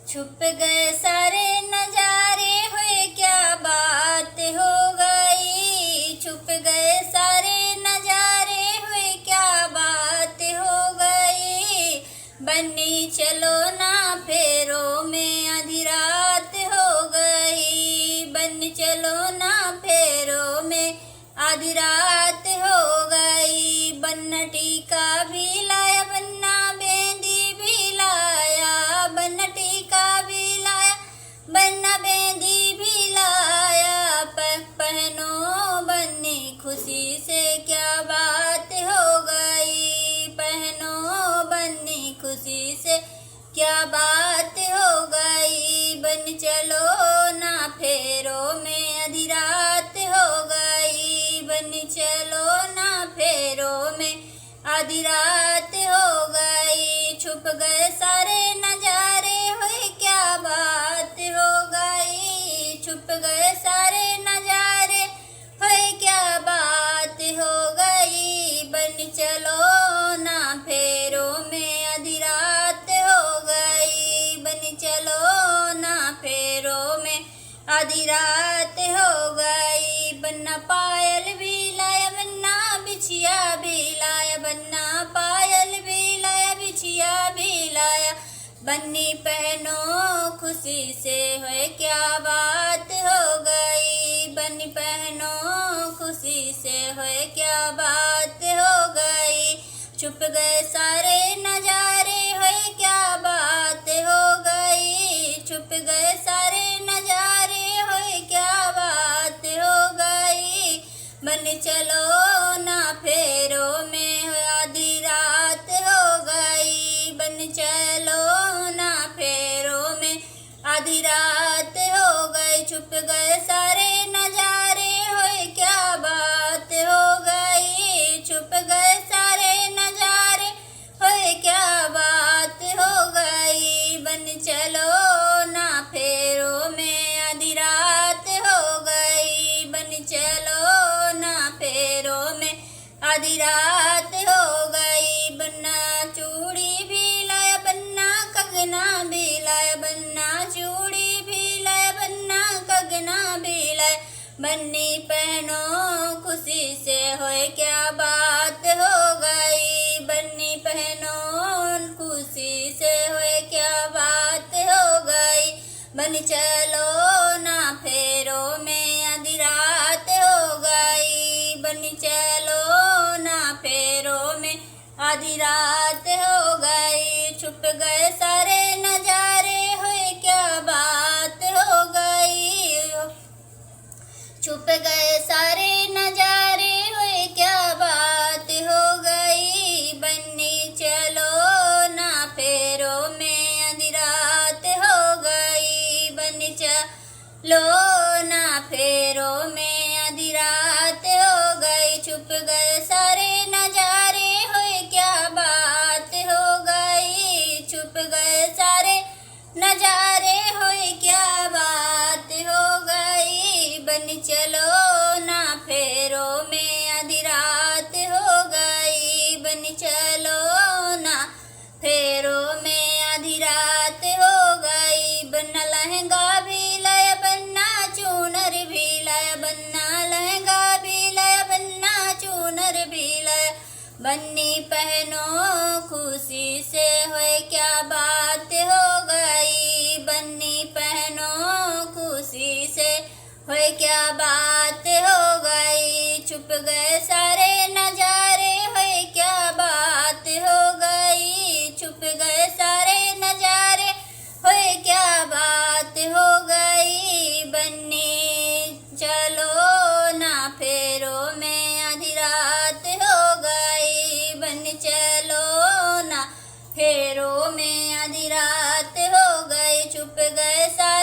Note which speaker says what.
Speaker 1: छुप गए सारे नजारे हुए क्या बात हो गई। छुप गए सारे नजारे हुए क्या बात हो गई। बन्नी चलो ना फेरों में आधी रात हो गई। बन्नी चलो ना फेरों में आधी रात हो गई। बन्ना टीका भी लाया बन्ना बेंदी भी लाया। बन्ना टीका भी लाया बन्ना बेंदी भी लाया। पहनो बन्नी खुशी से क्या बात हो गई। पहनो बन्नी खुशी से क्या बात हो गई। बन चलो ना फेरों में आधी रात हो गई। बन चलो ना फेरों में आधी रात हो गई। छुप गए सारे नजारे हुए क्या बात हो गई। छुप गए सारे नजारे हुए क्या बात हो गई। बन चलो ना फेरों में आधी रात हो गई। बन चलो ना फेरों में आधी रात हो गई। बन्ना पायल भी लाया बन्ना बिछिया भी लाया। बन्ना पायल भी लाया बिछिया भी लाया। बन्नी पहनो खुशी से है क्या बात हो गई। बन्नी पहनो खुशी से है क्या बात हो गई। छुप गए सारे नजारे है क्या बात हो गई। छुप गए सारे नजारे है क्या बात हो गई। बन चलो ना फेरों में आधी रात हो गई। बन चलो ना फेरों में आधी रात हो गई। छुप गए सारे नजारे होए क्या बात हो गई। छुप गए सारे नजारे होए क्या बात हो गई। बन चलो ना फेरों में आधी रात हो गई। बन चलो ना फेरों में आधी रात हो गई। बन्ना चूड़ी भी लाया बन्ना कंगना भी लाया। बन्ना चूड़ी भी लाया बन्ना कंगना भी लाया। बन्नी पहनो खुशी से होए क्या बात हो गई। बन्नी पहनो खुशी से होए क्या बात हो गई। बन चलो ना फेरों में आधी रात हो गई। बन चलो ना फेरों में आधी रात हो गई। छुप गए सारे नजारे हुए क्या बात हो गई। छुप गए सारे नजारे हुए क्या बात हो गई। बन्नी चलो ना फेरों में आधी रात हो गई। बन्नी चलो ना फेरों में आधी रात हो गई। छुप गए सारे नजारे हुए क्या बात हो गई। छुप गए सारे नजारे हुए क्या बात हो गई। बन चलो ना फेरों में आधी रात हो गई। बन चलो ना फेरों में आधी रात हो गई। बन्ना लहंगा भी लाया बन्ना चूनर भी लाया। बन्ना लहंगा भी लाया बन्ना चूनर भी लाया। बन्नी पहनो खुशी से होए क्या बात हो गई। बन्नी पहनो खुशी से होए क्या बात हो गई। छुप गए सारे नजारे होए क्या बात हो गई। छुप गए सारे नजारे होए क्या बात हो गई। बन्नी चलो ना फेरों में आधी रात हो गई। बन चलो ना फेरों में आधी रात हो गई। छुप गए सारे